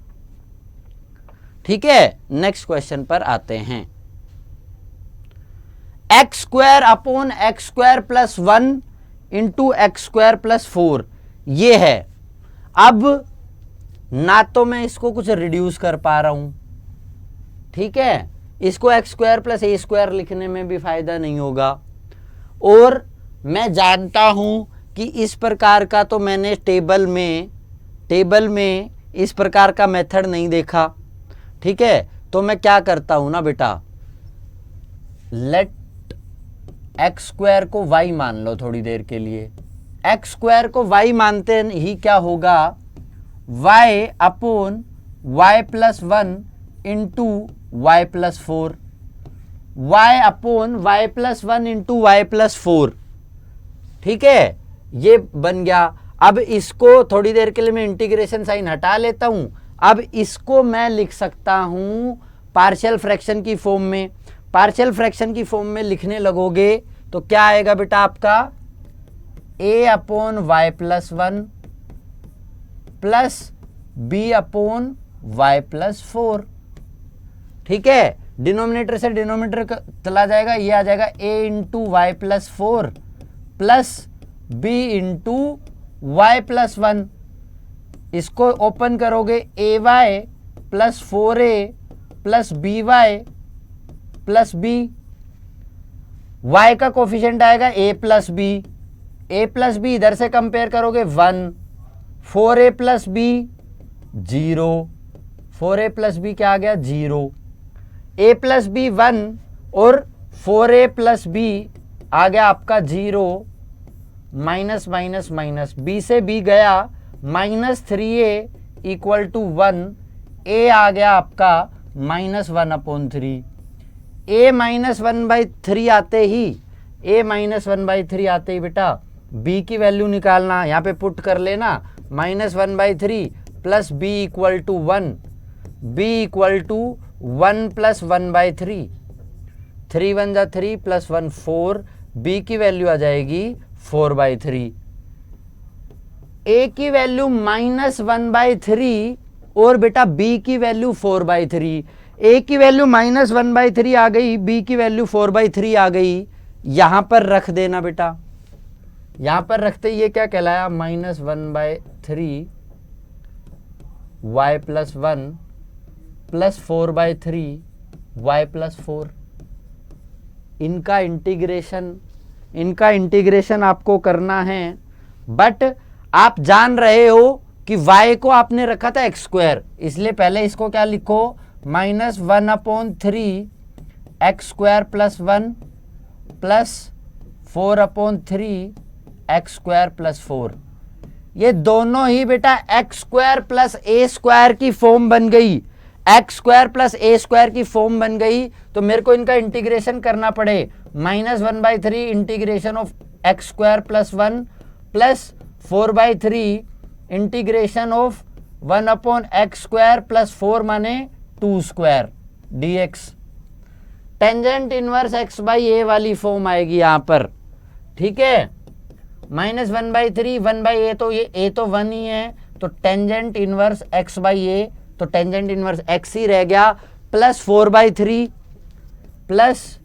A: ठीक है, नेक्स्ट क्वेश्चन पर आते हैं। x² upon x² plus 1 into x² plus 4, ये है। अब ना तो मैं इसको कुछ रिड्यूस कर पा रहा हूं, ठीक है, इसको x² प्लस a² लिखने में भी फायदा नहीं होगा, और मैं जानता हूं कि इस प्रकार का तो मैंने टेबल में इस प्रकार का मेथड नहीं देखा, ठीक है। तो मैं क्या करता हूं ना बेटा, लेट x² को y मान लो थोड़ी देर के लिए, x² को y मानते ही क्या होगा, y upon y+1 into y+4, y upon y+1 into y+4, ठीक है, ये बन गया। अब इसको थोड़ी देर के लिए मैं इंटीग्रेशन साइन हटा लेता हूं। अब इसको मैं लिख सकता हूं पार्शियल फ्रैक्शन की फॉर्म में। पार्शियल फ्रैक्शन की फॉर्म में लिखने लगोगे तो क्या आएगा बेटा आपका a upon y plus 1 plus b upon y plus 4। ठीक है, डिनोमिनेटर से डिनोमिनेटर चला जाएगा, ये आ जाएगा a into y plus 4 plus b into y plus 1। इसको ओपन करोगे a y plus 4a plus b y plus b. y का कोफिशिएंट आएगा a प्लस बी इधर से कंपेयर करोगे 1, 4a plus B 0, 4a plus B क्या आ गया 0, a plus B 1 और 4a प्लस बी आ गया आपका 0, माइनस माइनस माइनस, b से b गया -3a इक्वल टू 1, a आ गया आपका -1/3। a -1/3 आते ही बेटा b की वैल्यू निकालना, यहाँ पे पुट कर लेना -1/3 plus b equal to 1, b equal to 1 plus 1/3, 3 1 जा 3 प्लस 1 4, b की वैल्यू आ जाएगी 4/3। a की वैल्यू -1/3 और बेटा b की वैल्यू 4/3। a की वैल्यू -1/3 आ गई, b की वैल्यू 4/3 आ गई। यहां पर रख देना बेटा, यहां पर रखते ये क्या कहलाया -1/3 y plus 1 plus 4/3 y plus 4। इनका इंटीग्रेशन आपको करना है, बट आप जान रहे हो कि y को आपने रखा था x², इसलिए पहले इसको क्या लिखो -1/3 x² plus 1 plus 4/3 x² plus 4। ये दोनों ही बेटा x² प्लस a² की फॉर्म बन गई, x² प्लस a² की फॉर्म बन गई। तो मेरे को इनका इंटीग्रेशन करना पड़े, -1/3 integration of x² plus 1 plus 4/3 integration of 1/x² plus 4 माने 2² dx। Tangent inverse x by a वाली फॉर्म आएगी यहां पर। ठीक है, -1/3 1/a, तो ये a तो 1 ही है, तो टेंजेंट इनवर्स x बाई ए, तो टेंजेंट इनवर्स x ही रह गया, प्लस 4/3 प्लस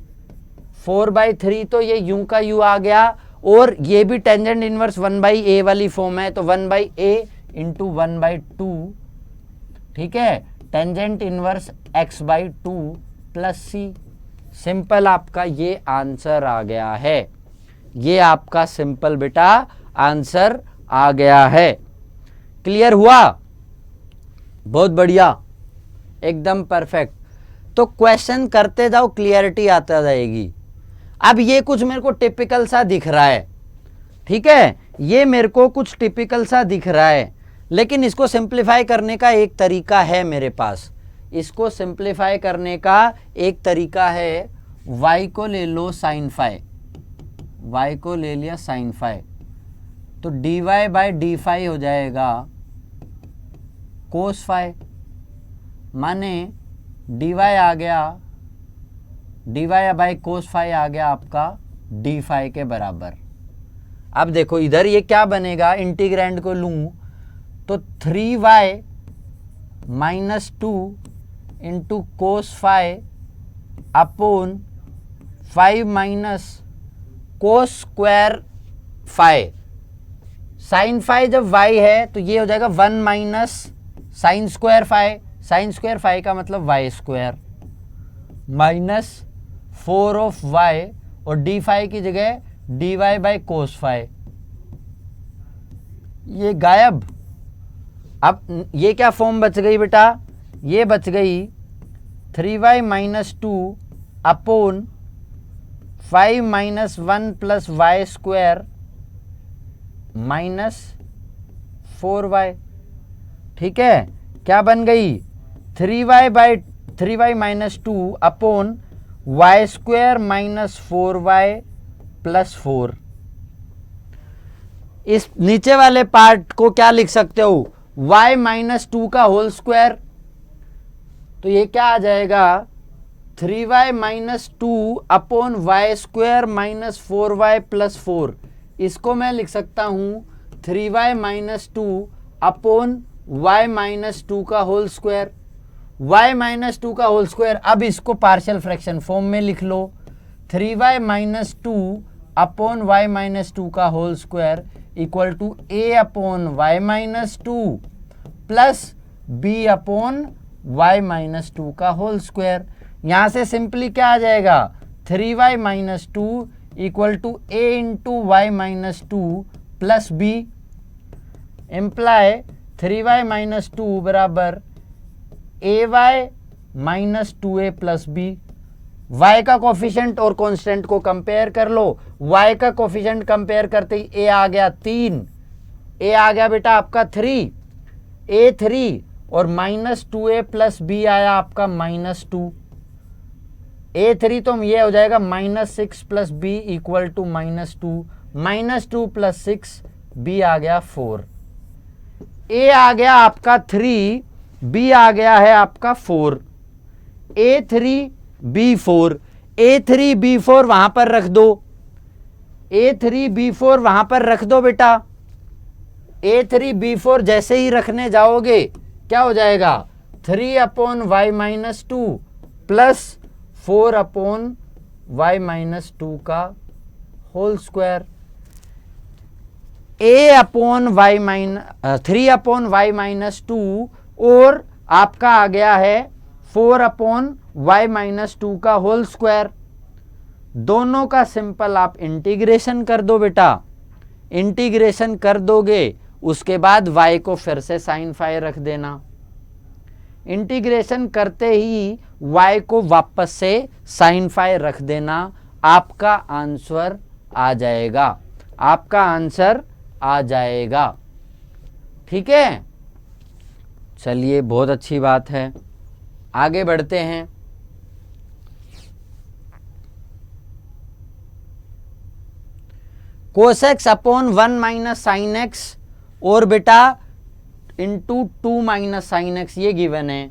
A: 4/3, तो ये u का u आ गया, और ये भी टेंजेंट इनवर्स 1/a वाली फॉर्म है, तो 1/a इंटू 1/2। ठीक है, tangent inverse x/2 plus c। Simple आपका ये आंसर आ गया है, ये आपका सिंपल बेटा आंसर आ गया है। क्लियर हुआ? बहुत बढ़िया, एकदम परफेक्ट। तो क्वेश्चन करते जाओ, क्लियरिटी आता जाएगी। अब ये कुछ मेरे को टिपिकल सा दिख रहा है, ठीक है, ये मेरे को कुछ टिपिकल सा दिख रहा है, लेकिन इसको सिंप्लीफाई करने का एक तरीका है मेरे पास। इसको सिंप्लीफाई करने का एक तरीका है, y को ले लो साइन फाई, y को ले लिया साइन फाई, तो dy बाई डी फाई हो जाएगा कोस फाई, माने dy आ गया, dy बाई कोस फाई आ गया आपका डी फाई के बराबर। अब देखो इधर ये क्या बनेगा, इंटीग्रैंड को लूं तो 3y minus 2 into cos phi upon 5 minus cos square phi. Sine phi जब y है तो ये हो जाएगा 1 minus sine square phi, sine square phi का मतलब y² माइनस 4 ऑफ y, और डी फाई की जगह dy बाई कोस फाई, ये गायब। अब ये क्या फॉर्म बच गई बेटा, ये बच गई 3y minus 2 upon 5 minus 1 plus y² minus 4y। ठीक है, क्या बन गई 3y minus 2 upon y² minus 4y plus 4। इस नीचे वाले पार्ट को क्या लिख सकते हो, y माइनस 2 का होल स्क्वायर, तो ये क्या आ जाएगा 3y minus 2 upon y square minus 4y plus 4। इसको मैं लिख सकता हूं 3y minus 2 upon y minus 2 का होल स्क्वायर, y माइनस 2 का होल स्क्वायर। अब इसको पार्शियल फ्रैक्शन फॉर्म में लिख लो, 3y minus 2 upon y minus 2 का whole square equal to a upon y minus 2 plus b upon y minus 2 का whole square. यहां से सिंपली क्या आ जाएगा 3y minus 2 equal to a into y minus 2 plus b, imply 3y minus 2 बराबर ay minus 2a plus b। y का coefficient और constant को कंपेयर कर लो, y का कोफिशिएंट कंपेयर करते ही a आ गया 3, a आ गया बेटा आपका 3, a 3 और माइनस 2a प्लस b आया आपका माइनस 2, a3 तो ये हो जाएगा minus 6 plus b equal to minus 2, minus 2 plus 6 b आ गया 4, a आ गया आपका 3, b आ गया है आपका 4, a3 b4, a3 b4 वहां पर रख दो, a3 b4 वहां पर रख दो बेटा। a3 b4 जैसे ही रखने जाओगे क्या हो जाएगा 3 upon y minus 2 plus 4 upon y minus 2 का whole square, a upon y minus 3 upon y minus 2 और आपका आ गया है 4 अपॉन वाई माइनस 2 का होल स्क्वायर। दोनों का सिंपल आप इंटीग्रेशन कर दो बेटा, इंटीग्रेशन कर दोगे उसके बाद y को फिर से साइन फाई रख देना, इंटीग्रेशन करते ही y को वापस से साइन फाई रख देना, आपका आंसर आ जाएगा, आपका आंसर आ जाएगा। ठीक है, चलिए बहुत अच्छी बात है, आगे बढ़ते हैं। कोस x upon 1 minus sine x और बेटा इंटू 2 माइनस साइन एक्स ये गिवन है।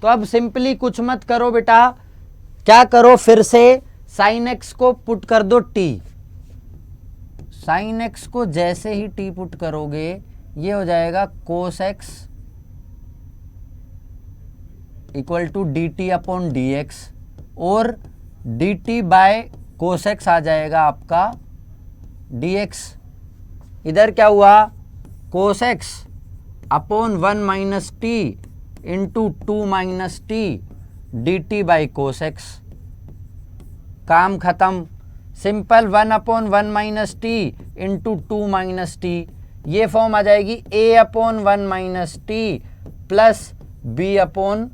A: तो अब सिंपली कुछ मत करो बेटा, क्या करो फिर से साइन एक्स को पुट कर दो टी, साइन एक्स को जैसे ही टी पुट करोगे ये हो जाएगा cos x equal to d t upon d x और d t by cos x आ जाएगा आपका डी एक्स। इधर क्या हुआ cos x upon 1 minus t into 2 minus t d t by cos x, काम खत्म। Simple 1 upon 1 minus t into 2 minus t, ये फॉर्म आ जाएगी a upon 1 minus t plus b upon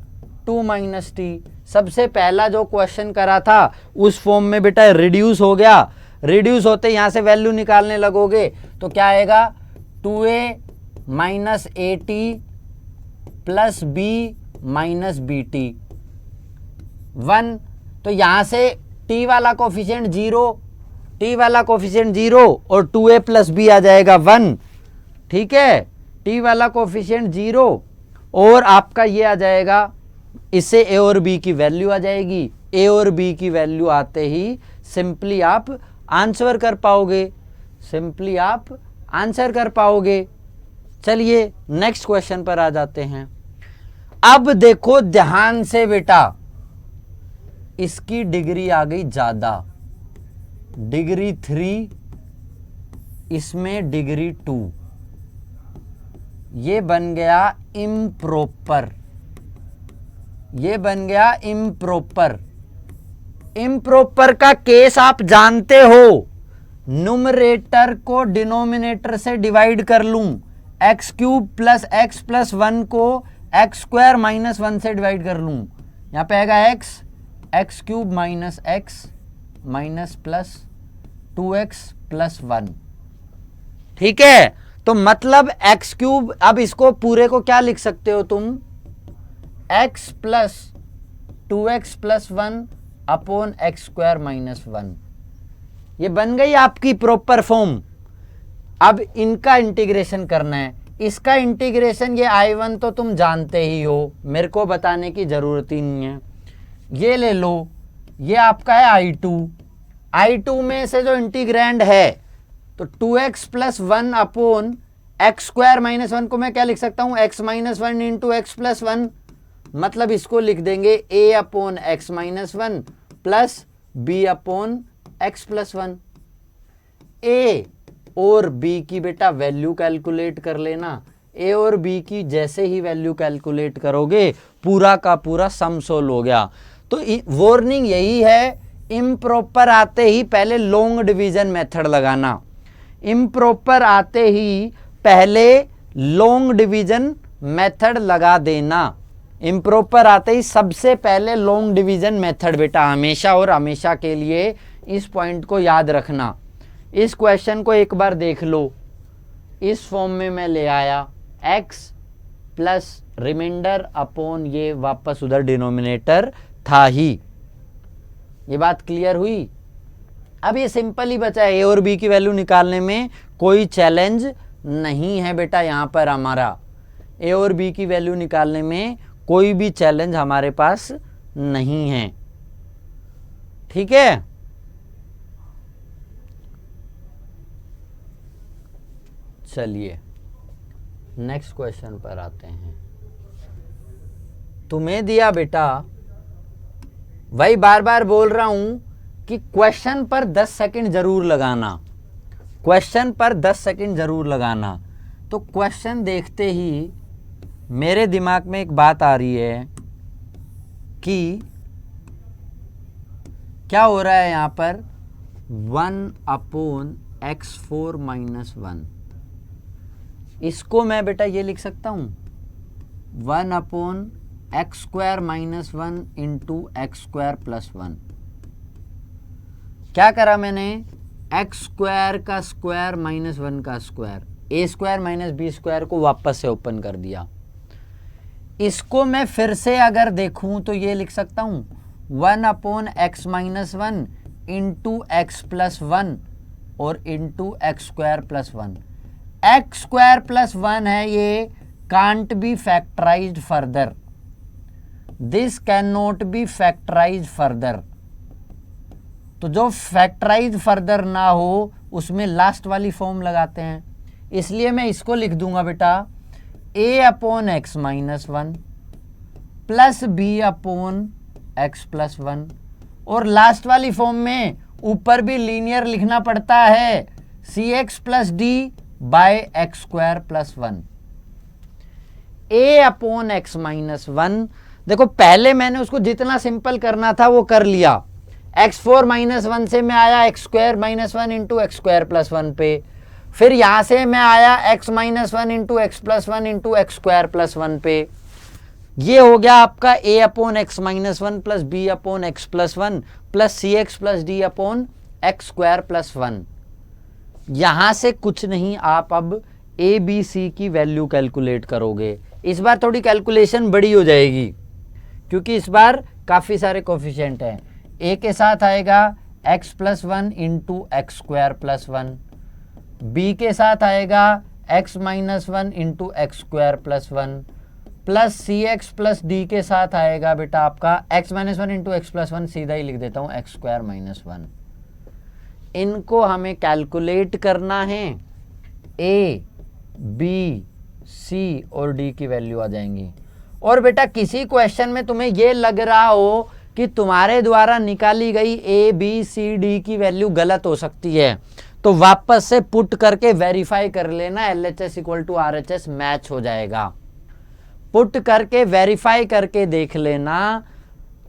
A: 2 minus t. सबसे पहला जो क्वेश्चन करा था उस फॉर्म में बेटा रिड्यूस हो गया, रिड्यूस होते यहां से वैल्यू निकालने लगोगे तो क्या आएगा 2a minus A T plus b minus B T 1। तो यहां से t वाला कोफिशिएंट 0, t वाला कोफिशिएंट 0 और 2a प्लस b आ जाएगा 1। ठीक है, t वाला कोफिशिएंट 0 और आपका ये आ जाएगा, इससे a और b की वैल्यू आ जाएगी, a और b की वैल्यू आते ही सिंपली आप आंसर कर पाओगे, सिंपली आप आंसर कर पाओगे। चलिए नेक्स्ट क्वेश्चन पर आ जाते हैं। अब देखो ध्यान से बेटा, इसकी डिग्री आ गई ज्यादा, डिग्री 3, इसमें डिग्री 2, ये बन गया इम्प्रॉपर, ये बन गया इम्प्रॉपर। इम्प्रॉपर का केस आप जानते हो, न्यूमरेटर को डिनोमिनेटर से डिवाइड कर लूं, x cube plus x plus 1 को एक्स स्क्वायर माइनस 1 से डिवाइड कर लूं, यहां पे आएगा x cube minus x minus plus 2x plus 1। ठीक है, तो मतलब एक्स क्यूब, अब इसको पूरे को क्या लिख सकते हो तुम, x plus 2x plus 1 upon x square minus 1, ये बन गई आपकी प्रॉपर फॉर्म। अब इनका इंटीग्रेशन करना है। इसका इंटीग्रेशन ये I1 तो तुम जानते ही हो, मेरे को बताने की जरूरत ही नहीं है। ये ले लो, ये आपका है I2 में से जो इंटीग्रैंड है तो 2x plus 1 upon x square minus 1 को मैं क्या लिख सकता हूं, x minus 1 into x plus 1, मतलब इसको लिख देंगे a upon x minus 1 plus b upon x plus 1। a और b की बेटा वैल्यू कैलकुलेट कर लेना। a और b की जैसे ही वैल्यू कैलकुलेट करोगे पूरा का पूरा सम सोल्व हो गया। तो वार्निंग यही है, इम्प्रॉपर आते ही पहले लॉन्ग डिवीजन मेथड लगाना। इम्प्रॉपर आते ही पहले लॉन्ग डिवीजन मेथड लगा देना। इम्प्रॉपर आते ही सबसे पहले लॉन्ग डिवीजन मेथड बेटा, हमेशा और हमेशा के लिए इस पॉइंट को याद रखना। इस क्वेश्चन को एक बार देख लो, इस फॉर्म में मैं ले आया x प्लस रिमाइंडर अपॉन ये वापस उधर डिनोमिनेटर था ही। ये बात क्लियर हुई। अब ये सिंपल ही बचा है, a और b की वैल्यू निकालने में कोई चैलेंज नहीं है बेटा। यहां पर हमारा a और b की वैल्यू निकालने में कोई भी चैलेंज हमारे पास नहीं है, ठीक है। चलिए नेक्स्ट क्वेश्चन पर आते हैं। तुम्हें दिया बेटा, वही बार बार बोल रहा हूं कि क्वेश्चन पर 10 सेकंड जरूर लगाना, क्वेश्चन पर 10 सेकंड जरूर लगाना। तो क्वेश्चन देखते ही मेरे दिमाग में एक बात आ रही है कि क्या हो रहा है यहां पर 1 अपॉन x4 माइनस 1। इसको मैं बेटा ये लिख सकता हूं 1 upon x square minus 1 into x square plus 1। क्या करा मैंने, एक्स स्क्वायर का स्क्वायर माइनस 1 का स्क्वायर, ए स्क्वायर माइनस बी स्क्वायर को वापस से ओपन कर दिया। इसको मैं फिर से अगर देखूं तो ये लिख सकता हूं 1 upon x minus 1 into x plus 1 और into x square plus 1। X square plus 1 है, ये can't be factorised further, this can not be factorised further. तो जो फैक्टराइज फर्दर ना हो उसमें लास्ट वाली फॉर्म लगाते हैं, इसलिए मैं इसको लिख दूंगा बेटा a upon x minus 1 plus B upon x plus 1। और लास्ट वाली फॉर्म में ऊपर भी लीनियर लिखना पड़ता है, c x plus d by x square plus 1। a upon x minus 1, देखो पहले मैंने उसको जितना सिंपल करना था वो कर लिया। x4 माइनस 1 से मैं आया x square minus 1 into x square plus 1 पे, फिर यहां से मैं आया x minus 1 into x plus 1 into x square plus 1 पे। ये हो गया आपका a upon x minus 1 plus B upon x plus 1 plus C x plus D upon x square plus 1। यहां से कुछ नहीं, आप अब a b c की वैल्यू कैलकुलेट करोगे। इस बार थोड़ी कैलकुलेशन बड़ी हो जाएगी क्योंकि इस बार काफी सारे कोफिशिएंट हैं। a के साथ आएगा x plus 1 into x square plus 1, b के साथ आएगा x minus 1 into x square plus 1 plus सी एक्स प्लस डी के साथ आएगा बेटा आपका x minus 1 into x plus 1, सीधा ही लिख देता हूं एक्स स्क्वायर माइनस 1। इनको हमें कैलकुलेट करना है, a b c और d की वैल्यू आ जाएंगी। और बेटा किसी क्वेश्चन में तुम्हें ये लग रहा हो कि तुम्हारे द्वारा निकाली गई a b c d की वैल्यू गलत हो सकती है, तो वापस से पुट करके वेरीफाई कर लेना, LHS equal to RHS match हो जाएगा। पुट करके वेरीफाई करके देख लेना,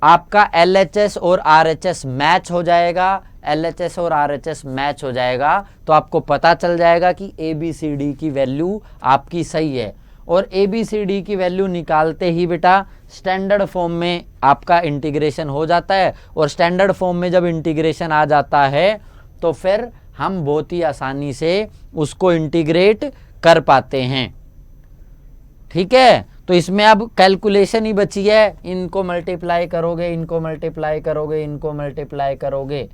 A: आपका LHS और RHS मैच हो जाएगा। LHS और RHS मैच हो जाएगा तो आपको पता चल जाएगा कि ABCD की वैल्यू आपकी सही है। और ABCD की वैल्यू निकालते ही बेटा स्टैंडर्ड फॉर्म में आपका इंटीग्रेशन हो जाता है, और स्टैंडर्ड फॉर्म में जब इंटीग्रेशन आ जाता है तो फिर हम बहुत ही आसानी से उसको इंटीग्रेट कर पाते हैं, ठीक है। तो इसमें अब कैलकुलेशन ही बची है, इनको मल्टीप्लाई करोगे, इनको मल्टीप्लाई करोगे, इनको मल्टीप्लाई करोगे,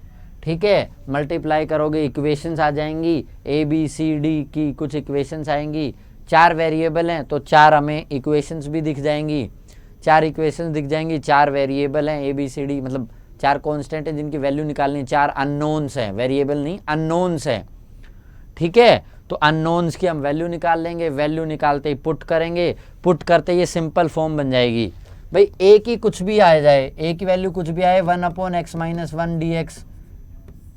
A: ठीक है, मल्टीप्लाई करोगे इक्वेशंस आ जाएंगी, ए बी सी डी की कुछ इक्वेशंस आएंगी। 4 वेरिएबल हैं तो 4 हमें इक्वेशंस भी दिख जाएंगी, 4 इक्वेशंस दिख जाएंगी। 4 वेरिएबल हैं ए बी सी डी, मतलब 4 कांस्टेंट हैं जिनकी वैल्यू निकालनी है। 4 अननोन्स हैं, वेरिएबल नहीं अननोन्स हैं, ठीक है। तो अननोन्स की हम वैल्यू निकाल लेंगे, वैल्यू निकालते ही पुट करेंगे, पुट करते ही ये सिंपल फॉर्म बन जाएगी। भाई ए की कुछ भी आ जाए, ए की वैल्यू कुछ भी आए 1/x-1 dx,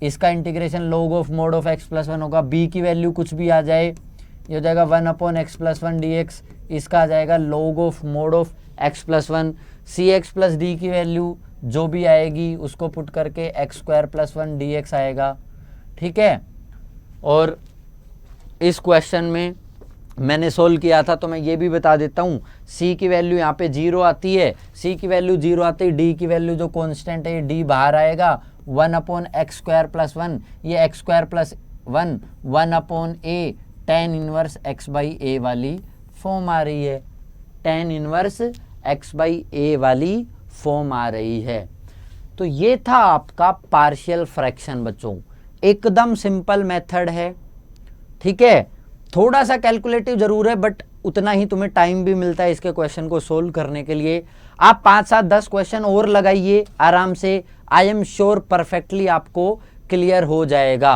A: इसका integration log of mod of x+1 होगा। बी की वैल्यू कुछ भी आ जाए, ये हो जाएगा 1/x+1 dx, इसका आ जाएगा log of mod of x+1। cx+d की वैल्यू जो भी आएगी उसको पुट करके x² + 1 dx आएगा, ठीक है। और इस क्वेश्चन में मैंने सोल्व किया था तो मैं ये भी बता देता हूँ, c की वैल्यू यहाँ पे 0 आती है, c की वैल्यू 0 आती है, d की वैल्यू जो कांस्टेंट है d बाहर आएगा, 1/x² + 1, ये x² + 1 1/a tan inverse x/a वाली फॉर्म आ रही है, tan इनवर्स x/a वाली फॉर्म आ रही है। तो ये था आपका पार्शियल फ्रैक्शन बच्चों, एकदम सिंपल मेथड है, ठीक है। थोड़ा सा कैलकुलेटिव जरूर है बट उतना ही तुम्हें टाइम भी मिलता है इसके क्वेश्चन को सोल्व करने के लिए। आप 5, 7, 10 क्वेश्चन और लगाइए आराम से, आई एम श्योर परफेक्टली आपको क्लियर हो जाएगा।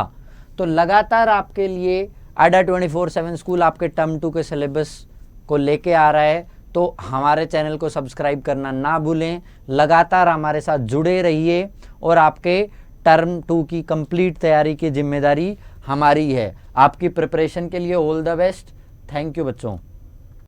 A: तो लगातार आपके लिए अड्डा 24/7 स्कूल आपके टर्म 2 के सिलेबस को लेके आ रहा है, तो हमारे चैनल को सब्सक्राइब करना ना भूलें, लगातार हमारे साथ जुड़े रहिए और आपके टर्म 2 की कंप्लीट तैयारी की जिम्मेदारी हमारी है। आपकी प्रिपरेशन के लिए all the best. Thank you बच्चों।